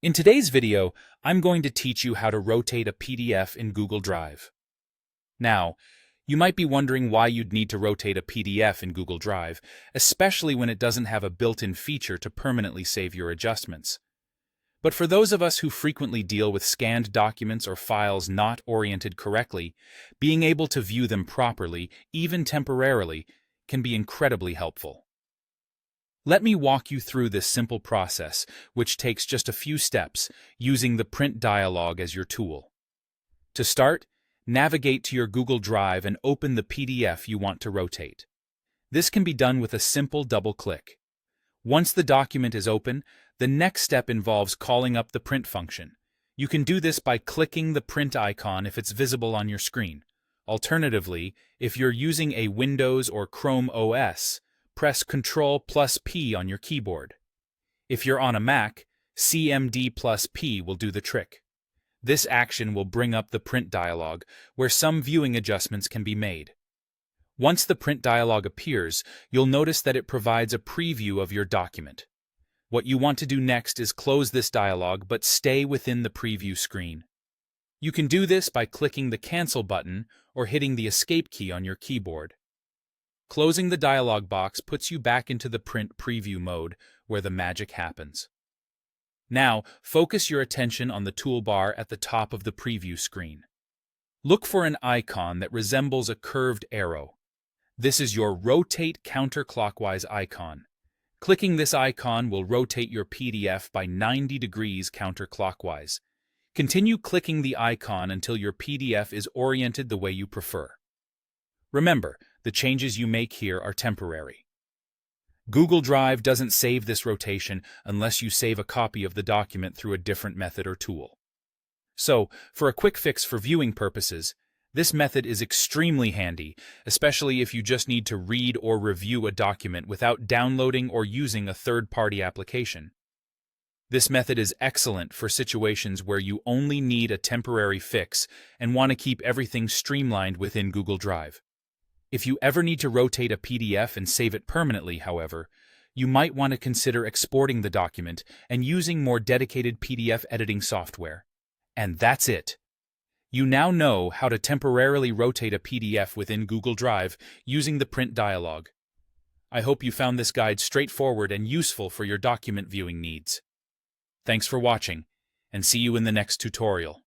In today's video, I'm going to teach you how to rotate a PDF in Google Drive. Now, you might be wondering why you'd need to rotate a PDF in Google Drive, especially when it doesn't have a built-in feature to permanently save your adjustments. But for those of us who frequently deal with scanned documents or files not oriented correctly, being able to view them properly, even temporarily, can be incredibly helpful. Let me walk you through this simple process, which takes just a few steps, using the print dialog as your tool. To start, navigate to your Google Drive and open the PDF you want to rotate. This can be done with a simple double-click. Once the document is open, the next step involves calling up the print function. You can do this by clicking the print icon if it's visible on your screen. Alternatively, if you're using a Windows or Chrome OS, press Ctrl+P on your keyboard. If you're on a Mac, CMD+P will do the trick. This action will bring up the print dialog, where some viewing adjustments can be made. Once the print dialog appears, you'll notice that it provides a preview of your document. What you want to do next is close this dialog but stay within the preview screen. You can do this by clicking the Cancel button or hitting the Escape key on your keyboard. Closing the dialog box puts you back into the print preview mode, where the magic happens. Now, focus your attention on the toolbar at the top of the preview screen. Look for an icon that resembles a curved arrow. This is your Rotate Counterclockwise icon. Clicking this icon will rotate your PDF by 90 degrees counterclockwise. Continue clicking the icon until your PDF is oriented the way you prefer. Remember, the changes you make here are temporary. Google Drive doesn't save this rotation unless you save a copy of the document through a different method or tool. So, for a quick fix for viewing purposes, this method is extremely handy, especially if you just need to read or review a document without downloading or using a third-party application. This method is excellent for situations where you only need a temporary fix and want to keep everything streamlined within Google Drive. If you ever need to rotate a PDF and save it permanently, however, you might want to consider exporting the document and using more dedicated PDF editing software. And that's it. You now know how to temporarily rotate a PDF within Google Drive using the print dialog. I hope you found this guide straightforward and useful for your document viewing needs. Thanks for watching, and see you in the next tutorial.